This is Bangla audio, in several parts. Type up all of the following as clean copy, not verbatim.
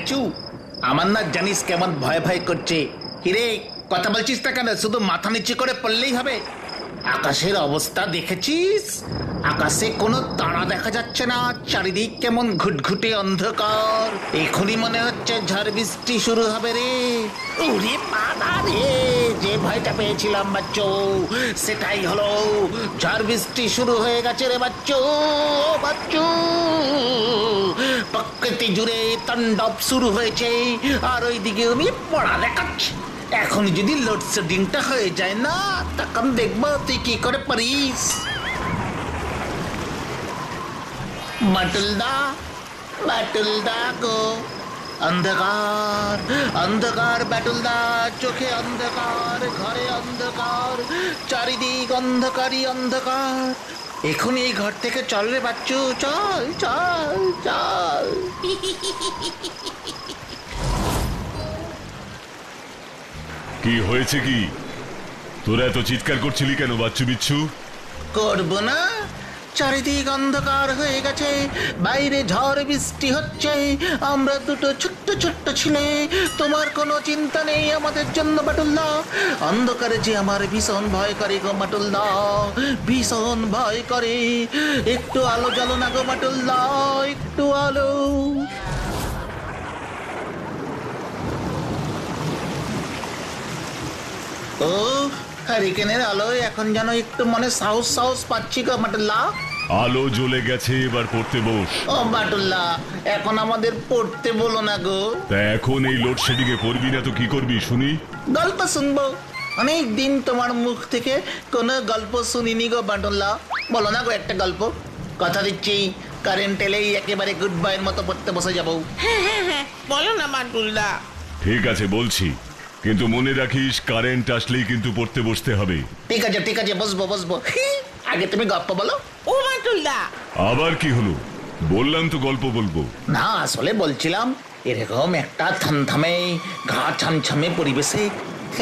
পেঁচু, আমার না জানিস কেমন ভয় ভয় করছে। হিরে, কথা বলছিস না কেন? শুধু মাথা নিচু করে পড়লেই হবে? আকাশের অবস্থা দেখেছিস? আকাশে কোনো তারা দেখা যাচ্ছে না, চারিদিক কেমন ঘুটঘুটে অন্ধকার। এখনই মনে হচ্ছে ঝড় বৃষ্টি শুরু হবে রে। ওরে বাবা রে, যে ভয়টা পেয়েছিলাম বাচ্চু, সেটাই হলো। ঝড় বৃষ্টি শুরু হয়ে গেছে রে বাচ্চু। বাচ্চু, প্রকৃতি জুড়ে তাণ্ডব শুরু হয়েছে, আর ওইদিকে আমি পড়া দেখাচ্ছি। এখন যদি লোডশেডিংটা হয়ে যায় না, তখন দেখবো তুই কি করে পারিস। বাটুলদা, বাটুলদা গো, অন্ধকার অন্ধকার বাটুলদা, চোখে অন্ধকার, ঘরে অন্ধকার, চারিদিক অন্ধকারই অন্ধকার। এখনই এই ঘর থেকে চল রে বাচ্চু, চল চল চল। কি হয়েছে? কি তোরা এত চিৎকার করছিলি কেন বাচ্চু বিচ্ছু? করবো না? চারিদিক অন্ধকার হয়ে গেছে, বাইরে ঝড় বৃষ্টি হচ্ছে, আমরা দুটো ছোট্ট ছোট্ট ছেলে। তোমার কোনো চিন্তা নেই আমাদের জন্য বাটুলদা। অন্ধকারে যে আমার ভীষণ ভয় করে গো বাটুলদা, ভীষণ ভয় করে। একটু আলো জ্বালো না গো বাটুলদা, একটু আলো। ও হ্যারিকেনের আলোয় এখন যেন একটু মনে সাহস সাহস পাচ্ছি গো বাটুল্লা। আলো জ্বলে গেছে, এবার পড়তে বস। ও বাটুল্লা, এখন আমাদের পড়তে বলো না গো। তা এখন এই লোডশেডিং এ পড়বি না তো কি করবি শুনি? গল্প শুনবো। অনেক দিন তোমার মুখ থেকে কোনো গল্প শুনিনি গো বাটুল্লা। বলো না গো একটা গল্প। কথা দিচ্ছি, কারেন্ট এলেই একেবারে গুড বাইয়ের মতো পড়তে বসে যাবো। হ্যাঁ, বলো না বাটুলদা। ঠিক আছে বলছি, কিন্তু মনে রাখিস কারেন্ট আসলেই কিন্তু পড়তে বসতে হবে। ঠিক আছে ঠিক আছে, বসবো বসবো। আগে তুমি গল্প বলো। ও বাটুলদা, আবার কি হলো? বললাম তো গল্প বলবো। না, আসলে বলছিলাম এরকম একটা থমথমে ঘা ছমছমে পরিবেশে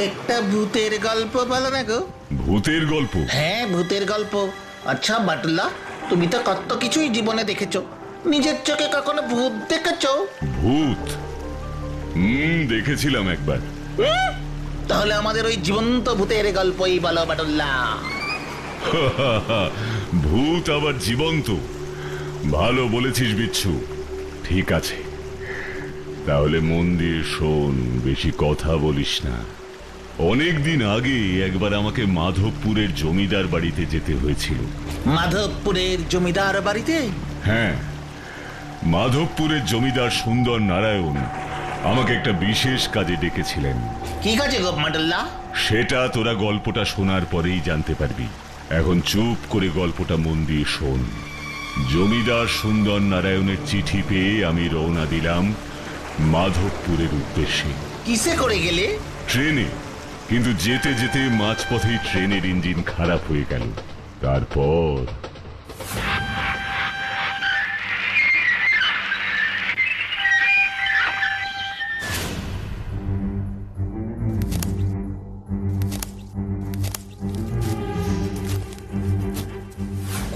একটা ভূতের গল্প বলো না গো। ভূতের গল্প? হ্যাঁ, ভূতের গল্প। আচ্ছা বাটুল্লা, তুমি তো কত কিছুই জীবনে দেখেছো, নিজের চোখে কখনো ভূত দেখেছো? ভূত? দেখেছিলাম একবার। তাহলে আমাদের ওই জীবন্ত ভূতের গল্পই বলো বাটুল্লা। ভূত আবার জীবন্ত? ভালো বলেছিস বিচ্ছু। ঠিক আছে, তাহলে মন দিয়ে শোন, বেশি কথা বলিস না। অনেকদিন আগে একবার আমাকে মাধবপুরের জমিদার বাড়িতে যেতে হয়েছিল। মাধবপুরের জমিদার বাড়িতে? হ্যাঁ, মাধবপুরের জমিদার সুন্দর নারায়ণ আমাকে একটা বিশেষ কাজে ডেকেছিলেন। কি কাজে গো বাটুল্লা? সেটা তোরা গল্পটা শোনার পরেই জানতে পারবি। এখন চুপ করে গল্পটা মন দিয়ে শোন। জমিদার সুন্দর নারায়ণের চিঠি পেয়ে আমি রওনা দিলাম মাধবপুরের উদ্দেশ্যে। কিসে করে গেলে? ট্রেনে। কিন্তু যেতে যেতে মাঝপথেই ট্রেনের ইঞ্জিন খারাপ হয়ে গেল। তারপর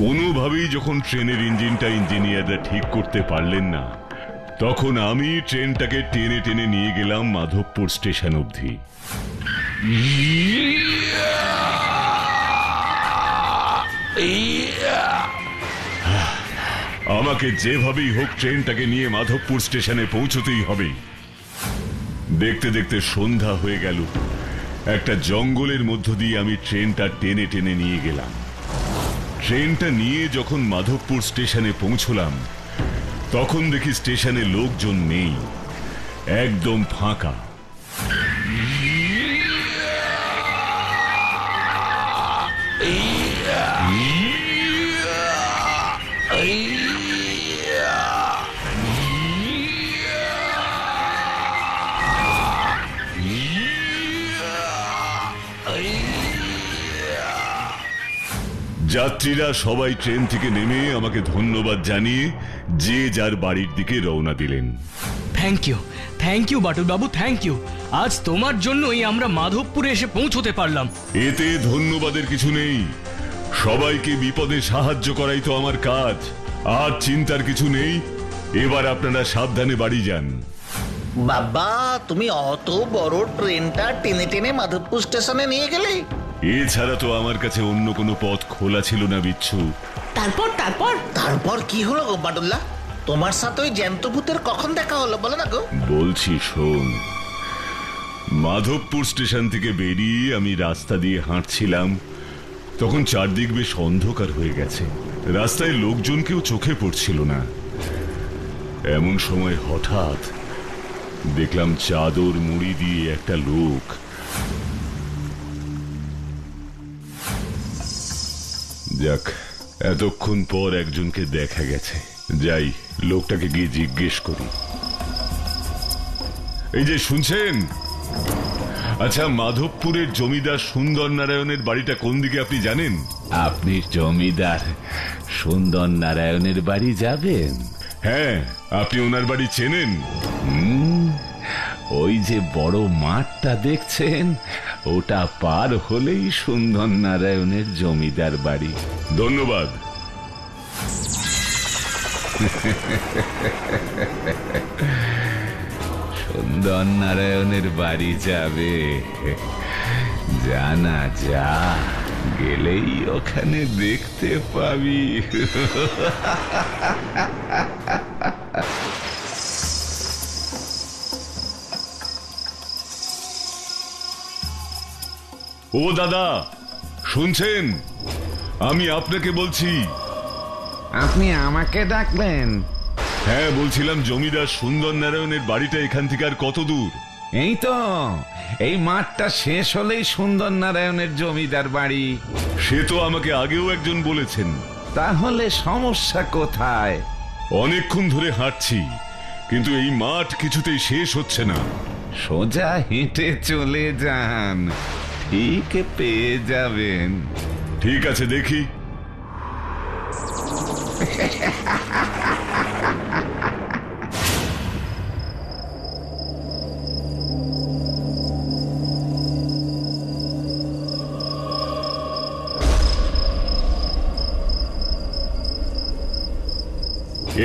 কোনোভাবেই যখন ট্রেনের ইঞ্জিনটা ইঞ্জিনিয়াররা ঠিক করতে পারলেন না, তখন আমি ট্রেনটাকে টেনে টেনে নিয়ে গেলাম মাধবপুর স্টেশন অবধি। আমাকে যেভাবেই হোক ট্রেনটাকে নিয়ে মাধবপুর স্টেশনে পৌঁছতেই হবে। দেখতে দেখতে সন্ধ্যা হয়ে গেল। একটা জঙ্গলের মধ্য দিয়ে আমি ট্রেনটা টেনে টেনে নিয়ে গেলাম। ট্রেনটা নিয়ে যখন মাধবপুর স্টেশনে পৌঁছলাম, তখন দেখি স্টেশনে লোকজন নেই, একদম ফাঁকা। যাত্রীরা সবাই ট্রেন থেকে নেমে আমাকে ধন্যবাদ জানিয়ে যে যার বাড়ির দিকে রওনা দিলেন। Thank you Batul Babu, thank you. আজ তোমার জন্যই আমরা মাধবপুরে এসে পৌঁছতে পারলাম। এতে ধন্যবাদের কিছু নেই। সবাইকে বিপদে সাহায্য করাই তো আমার কাজ। আর চিন্তার কিছু নেই। এবার আপনারা সাবধানে বাড়ি যান। বাবা, তুমি অত বড় ট্রেনটা টেনে টেনে মাধবপুর স্টেশনে নিয়ে গেলে? এছাড়া তো আমার কাছে অন্য কোনো পথ খোলা ছিল না বিচ্ছু। তারপর তারপর তারপর কি হলো গো বাটুল্লা? তোমার সাথে ওই জ্যান্ত ভূতের কখন দেখা হলো বলো না গো? বলছি শোন, মাধবপুর স্টেশন থেকে বেরিয়ে আমি রাস্তা দিয়ে হাঁটছিলাম, তখন চারদিক বেশ অন্ধকার হয়ে গেছে, রাস্তায় লোকজন কেউ চোখে পড়ছিল না। এমন সময় হঠাৎ দেখলাম চাদর মুড়ি দিয়ে একটা লোক যাক, এতক্ষণ পর একজনকে দেখা গেছে, যাই লোকটাকে গিয়ে জিজ্ঞেস করি। এই যে শুনছেন, আচ্ছা মাধবপুরের জমিদার সুন্দর নারায়ণের বাড়িটা কোন দিকে আপনি জানেন? আপনি জমিদার সুন্দর নারায়ণের বাড়ি যাবেন? হ্যাঁ, আপনি ওনার বাড়ি চেনেন? ওই যে বড় মাঠটা দেখছেন, ওটা পার হলেই সুন্দর নারায়ণের জমিদার বাড়ি। ধন্যবাদ। সুন্দর নারায়ণের বাড়ি যাবে? জানা যা, গেলেই ওখানে দেখতে পাবি। ও দাদা, শুনছেন? আমি আপনাকে বলছি। আপনি আমাকে ডাকলেন? হ্যাঁ, বলছিলাম জমিদার সুন্দর নারায়ণের বাড়িটা এখান থেকে আর কত দূর? এই তো, এই মাঠটা শেষ হলেই সুন্দর নারায়ণের জমিদার বাড়ি। সে তো আমাকে আগেও একজন বলেছেন। তাহলে সমস্যা কোথায়? অনেকক্ষণ ধরে হাঁটছি, কিন্তু এই মাঠ কিছুতেই শেষ হচ্ছে না। সোজা হেঁটে চলে যান, ঠিক পেয়ে যাবেন। ঠিক আছে, দেখি।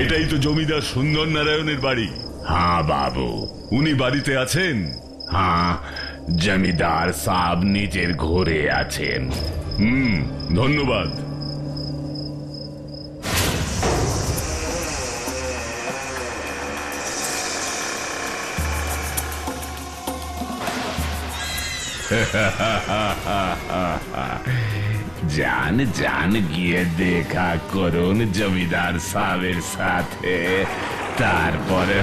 এটাই তো জমিদার সুন্দর নারায়ণের বাড়ি। হ্যাঁ বাবু। উনি বাড়িতে আছেন? হ্যাঁ, জমিদার সাহেব নিজের ঘরে আছেন। ধন্যবাদ। যান যান, গিয়ে দেখা করুন জমিদার সাহেবের সাথে, তারপরে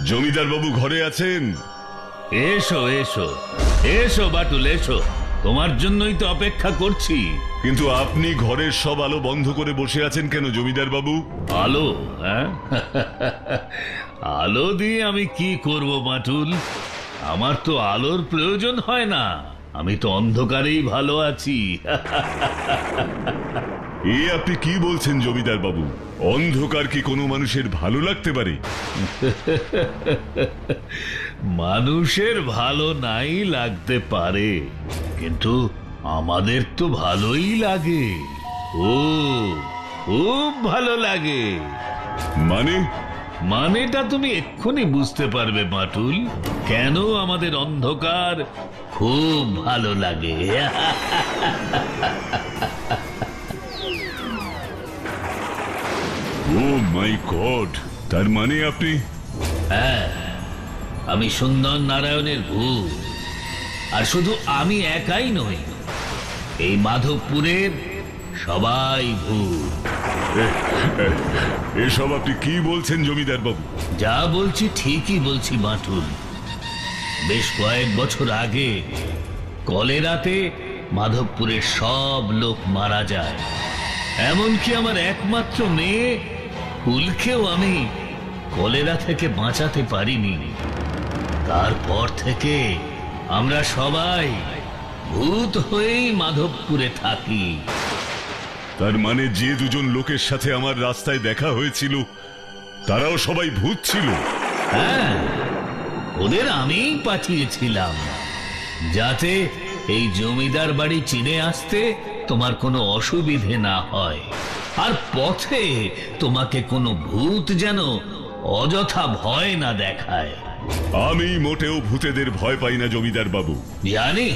জমিদার বাবু ঘরে আছেন? এসো এসো এসো বাটুল, এসো, তোমার জন্যই তো অপেক্ষা করছি। কিন্তু আপনি ঘরের সব আলো বন্ধ করে বসে আছেন কেন জমিদার বাবু? আলো? হ্যাঁ, আলো দিয়ে আমি কি করব বাটুল? আমার তো আলোর প্রয়োজন হয় না, আমি তো অন্ধকারেই ভালো আছি। এ আপনি কি বলছেন জমিদার বাবু? অন্ধকার কি কোনো মানুষের ভালো লাগতে পারে? মানুষের ভালো নাই লাগতে পারে, কিন্তু আমাদের তো ভালোই লাগে। ও, খুব ভালো লাগে। মানে? মানেটা তুমি এক্ষুনি বুঝতে পারবে বাটুল, কেন আমাদের অন্ধকার খুব ভালো লাগে। ও মাই গড, তার মানে আপনি? হ্যাঁ, আমি সুন্দর নারায়ণের ভূত। আর শুধু আমি একাই নই, এই মাধবপুরের সবাই ভূত। এসব আপনি কি বলছেন জমিদার বাবু? যা বলছি ঠিকই বলছি বাটুল। বেশ কয়েক বছর আগে কলেরাতে মাধবপুরের সব লোক মারা যায়, এমনকি আমার একমাত্র মেয়ে ফুলকেও আমি কলেরা থেকে বাঁচাতে পারিনি। তারপর থেকে আমরা সবাই ভূত হয়েই মাধবপুরে থাকি। তার মানে যে দুজন লোকের সাথে আমার রাস্তায় দেখা হয়েছিল তারাও সবাই ভূত ছিল? হ্যাঁ, ওদের আমিই পাঠিয়েছিলাম যাতে এই জমিদার বাড়ি চিনে আসতে তোমার কোনো অসুবিধে না হয়, আর পথে তোমাকে কোনো ভূত যেন অযথা ভয় না দেখায়। আমি মোটেও ভূতেদের ভয় পাই না জমিদার বাবু। জানি,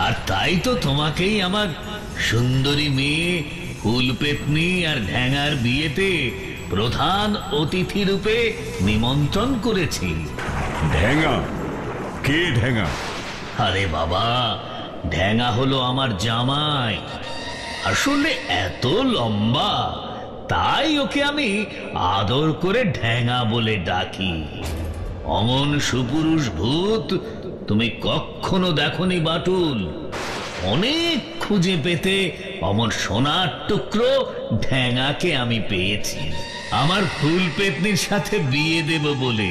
আর তাই তো তোমাকেই আমার সুন্দরী মেয়ে ফুলপেতনি আর ঢ্যাঙার বিয়েতে প্রধান অতিথি রূপে নিমন্ত্রণ করেছি। ঢ্যাঙা? কে ঢ্যাঙা? আরে বাবা, ঢ্যাঙা হলো আমার জামাই। আসলে এত লম্বা, তাই ওকে আমি আদর করে ঢ্যাঙা বলে ডাকি। অমন সুপুরুষ ভূত তুমি কখনো দেখনি বাটুল। অনেক খুঁজে পেতে অমর সোনার টুকরো ঢ্যাঙাকে আমি পেয়েছি আমার ফুলপেতনির সাথে বিয়ে দেব বলে।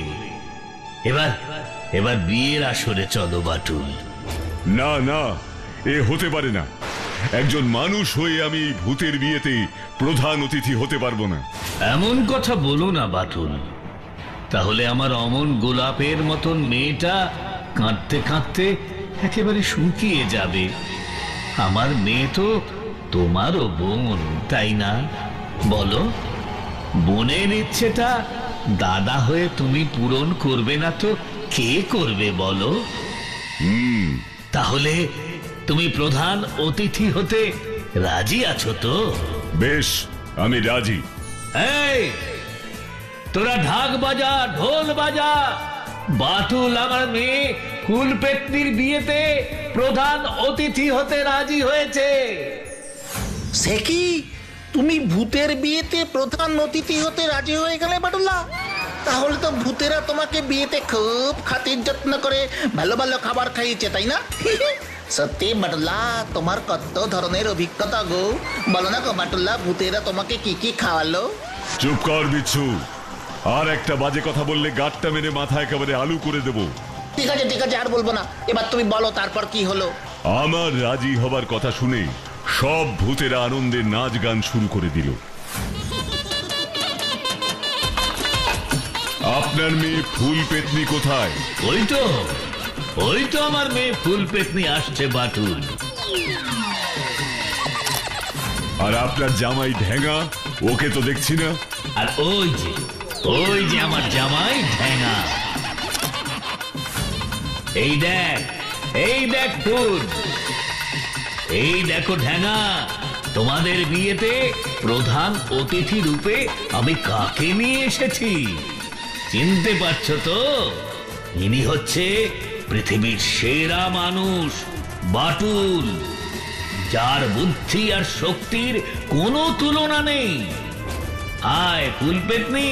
এবার বিয়ের আসরে চলো বাটুল। না না, এ হতে পারে না। একজন মানুষ হয়ে আমি এই ভূতের বিয়েতে প্রধান অতিথি হতে পারবো না। এমন কথা বলো না বাটুল, তাহলে আমার অমন গোলাপের মতন মেয়েটা কাঁদতে কাঁদতে একেবারে শুকিয়ে যাবে। আমার মেয়ে তো তোমারও বোন, তাই না? বলো, বোনের ইচ্ছেটা দাদা হয়ে তুমি পূরণ করবে না তো কে করবে বলো? তাহলে তুমি প্রধান অতিথি হতে রাজি আছো তো? বেশ, আমি রাজি। এই, তোরা ঢাক বাজা, ঢোল বাজা। বাটুল আমার মেয়ে ফুলপেতনির বিয়েতে প্রধান অতিথি হতে রাজি হয়েছে। সে কি, তুমি ভূতের বিয়েতে প্রধান অতিথি হতে রাজি হয়ে গেলে বাটুল্লা? তাহলে তো ভূতেরা তোমাকে বিয়েতে খুব খাতির যত্ন করে ভালো ভালো খাবার খাইয়েছে, তাই না? সত্যি বাটুল্লা, তোমার কত ধরনের অভিজ্ঞতা গো। বলো না গো বাটুল্লা, ভূতেরা তোমাকে কি কি খাওয়ালো? চুপ কর বিচ্ছু, আর একটা বাজে কথা বললে গাঁটটা মেরে মাথা একেবারে আলু করে দেব। ঠিক আছে ঠিক আছে, আর বলবো না। এবার তুমি বলো তারপর কি হলো। আমার রাজি হবার কথা শুনে সব ভূতেরা আনন্দে নাচ গান শুরু করে দিল। আপনার মেয়ে ফুলপেতনি কোথায়? ওই তো আমার মেয়ে ফুলপেতনি আসছে বাটুল। আর আপনার জামাই ঢ্যাঙা, ওকে তো দেখছি না। আর ওই যে আমার জামাই ঢ্যাঙা। এই দেখ ফুল, এই দেখো ঢ্যাঙা, তোমাদের বিয়েতে প্রধান অতিথি রূপে আমি কাকে নিয়ে এসেছি চিনতে পারছো তো? ইনি হচ্ছে পৃথিবীর সেরা মানুষ বাটুল, যার বুদ্ধি আর শক্তির কোনো তুলনা নেই। আয় ফুলপেতনি,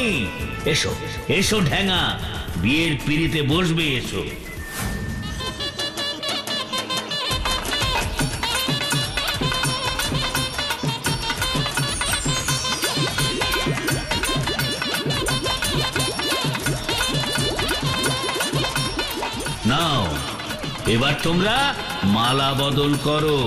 এসো এসো ঢ্যাঙা, বিয়ের পিড়িতে বসবে, এসো। নাও, এবার তোমরা মালা বদল করো।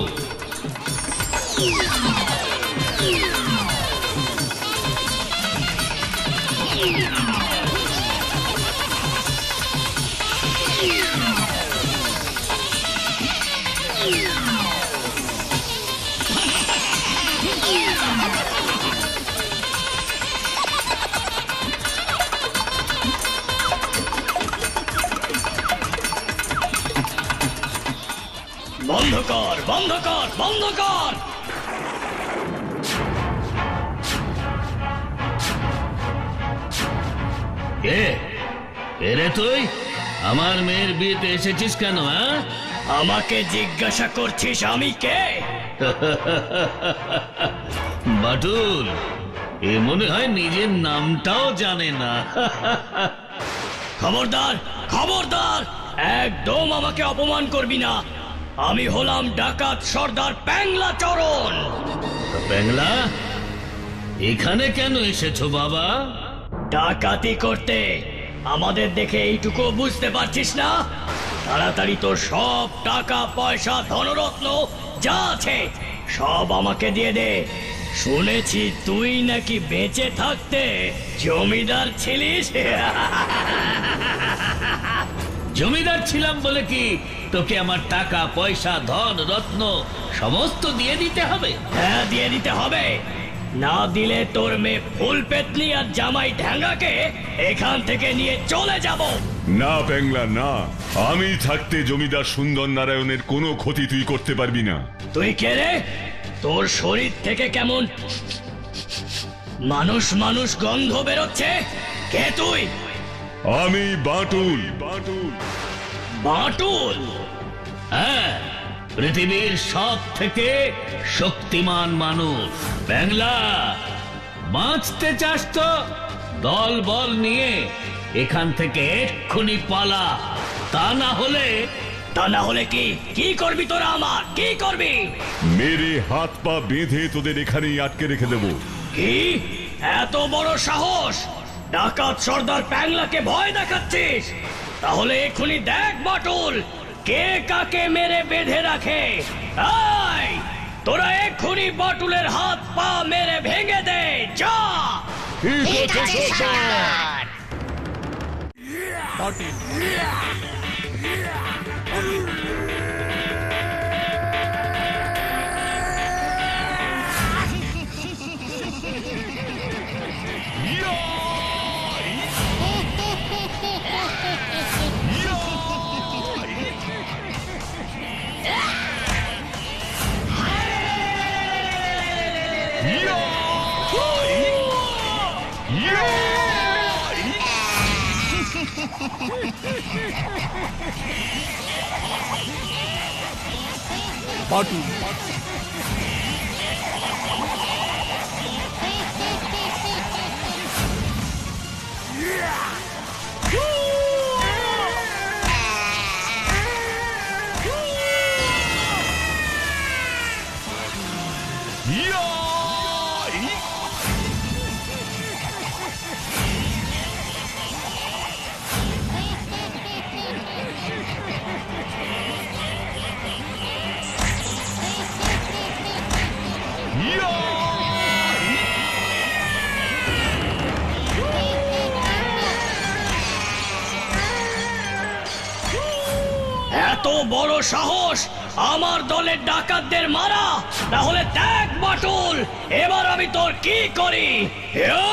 বন্ধ কর, বন্ধ কর, বন্ধ কর। রে তুই আমার মেয়ের বিয়েতে এসেছিস কেন? হ্যাঁ, আমাকে জিজ্ঞাসা করছিস আমি কে? বাটুল, এ মনে হয় নিজের নামটাও জানে না। খবরদার, খবরদার, একদম আমাকে অপমান করবি না। আমি হলাম ডাকাত সর্দার প্যাংলা চরণ। প্যাংলা, এখানে কেন এসেছো বাবা? ডাকাতি করতে। আমাদের দেখে এইটুকু বুঝতে পারছিস না? তাড়াতাড়ি তোর সব টাকা পয়সা ধনরত্ন যা আছে সব আমাকে দিয়ে দে। শুনেছি তুই নাকি বেঁচে থাকতে জমিদার ছিলিস। জমিদার ছিলাম বলে কি তোকে আমার টাকা পয়সা ধন রত্ন সমস্ত দিয়ে দিতে হবে? হ্যাঁ, দিয়ে দিতে হবে। না দিলে তোর মেয়ে ফুল পেতনি আর জামাই ঢ্যাঙ্গাকে এখান থেকে নিয়ে চলে যাব। না প্যাংলা না, আমি থাকতে জমিদার সুন্দর নারায়ণের কোনো ক্ষতি তুই করতে পারবি না। তুই কে রে? তোর শরীর থেকে কেমন মানুষ মানুষ গন্ধ বেরোচ্ছে। কে তুই? আমি বাটুল। বাটুল? হ্যাঁ, পৃথিবীর সব থেকে শক্তিমান মানুষ। বাংলা বাঁচতে চাস তো দল বল নিয়ে এখান থেকে এক্ষুনি পালা, তা না হলে কি কি করবি তোরা? আমার কি করবি? মেরে হাত পা বেঁধে তোদের এখানেই আটকে রেখে দেবো। কি এত বড় সাহস? ডাকাত সর্দার প্যাংলাকে ভয় দেখাচ্ছিস? তাহলে এক্ষুনি দেখ বাটুল, কে কাকে মেরে বেঁধে রাখে। এই, তোরা এক্ষুনি বাটুলের হাত পা মেরে ভেঙে দে, যা। ঠিক আছে সর্দার। এত বড় সাহস আমার দলের ডাকাতদের মারা? তাহলে দেখ বাটুল, এবার আমি তোর কি করি। ইয়া!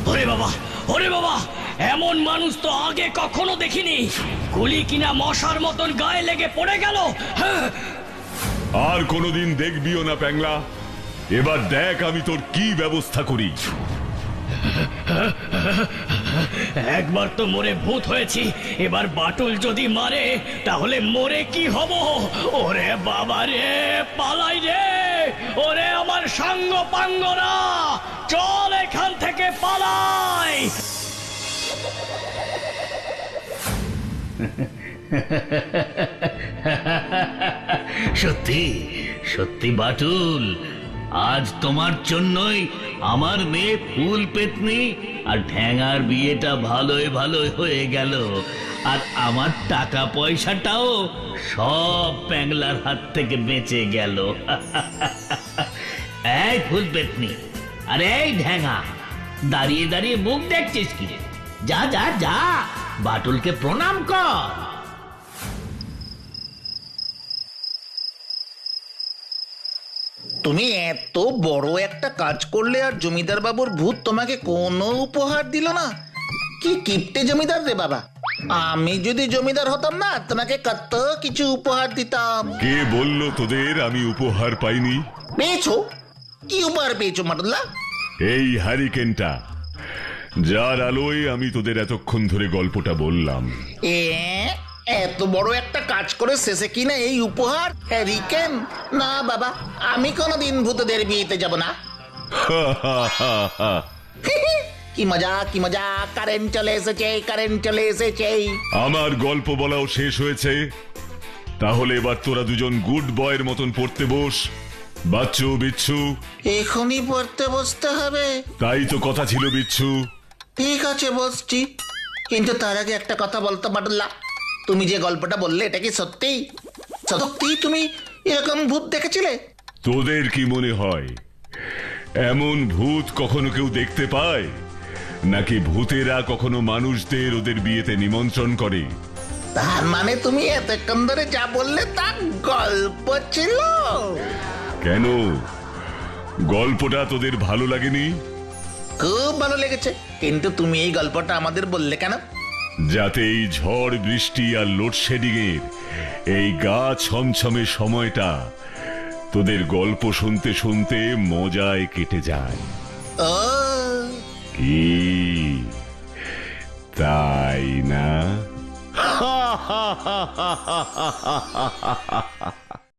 ওরে বাবা, ওরে বাবা, এমন মানুষ তো আগে কখনো দেখিনি। গুলি কিনা মশার মতন গায়ে লেগে পড়ে গেল। হ্যাঁ, আর কোনোদিন দেখবিও না প্যাংলা। এবার দেখ আমি তোর কি ব্যবস্থা করি। একবার তো মরে ভূত হয়েছি, এবার বাটুল যদি মারে তাহলে মরে কি হব? ওরে বাবা রে, পালাই রে। ওরে আমার সাঙ্গ পাঙ্গরা, চল এখান থেকে পালাই। সত্যি সত্যি বাটুল, আজ তোমার জন্যই আমার মেয়ে ফুল পেতনি আর ঠ্যাঙার বিয়েটা ভালোই ভালোই হয়ে গেল, আর আমার টাকা পয়সাটাও সব প্যাংলার হাত থেকে বেঁচে গেল। এই ফুল পেতনি, আরে এই ঠ্যাঙা, দাঁড়িয়ে দাঁড়িয়ে মুখ দেখছিস কি? যা যা যা, বাটুলকে প্রণাম কর। তুমি এত বড় একটা কাজ করলে আর জমিদার বাবুর ভূত তোমাকে কোনো উপহার দিল না? কি কিপটে জমিদার রে বাবা। আমি যদি জমিদার হতাম না, তোমাকে কত কিছু উপহার দিতাম। কে বললো তোদের আমি উপহার পাইনি? পেয়েছো? কি উপহার পেয়েছো মাটুল্লা? এই হ্যারিকেনটা, যার আলোয় আমি তোদের এতক্ষণ ধরে গল্পটা বললাম। এত বড় একটা কাজ করে শেষে কিনা এই উপহার, হ্যারিকেন? না বাবা, আমি কোনোদিন ভূতদের বিয়েতে যাব না। কি মজা, কি মজা। কারেন্ট চলে এসেছে, কারেন্ট চলে এসেছে। আমার গল্প বলাও শেষ হয়েছে। তাহলে এবার তোরা দুজন গুড বয়ের মতন পড়তে বস। বাচ্চু, বিচ্ছু। এখনই পড়তে বসতে হবে? তাই তো কথা ছিল বিচ্ছু। ঠিক আছে, বসছি। কিন্তু তার আগে একটা কথা বলতো মাটুল্লা, তুমি যে গল্পটা বললে এটা কি সত্যি? সত্যি তুমি এরকম ভূত দেখেছিলে? তোদের কি মনে হয় এমন ভূত কখনো কেউ দেখতে পায়, নাকি ভূতেরা কখনো মানুষদের ওদের বিয়েতে নিমন্ত্রণ করে? তার মানে তুমি এতক্ষণ ধরে যা বললে তা গল্প ছিল? কেন, গল্পটা তোদের ভালো লাগেনি? খুব ভালো লেগেছে, কিন্তু তুমি এই গল্পটা আমাদের বললে কেন? যাতে এই ঝড় বৃষ্টি আর লোডশেডিং এর এই গা ছমছমে সময়টা তোদের গল্প শুনতে শুনতে মজায় কেটে যায়। ও কি তাই না?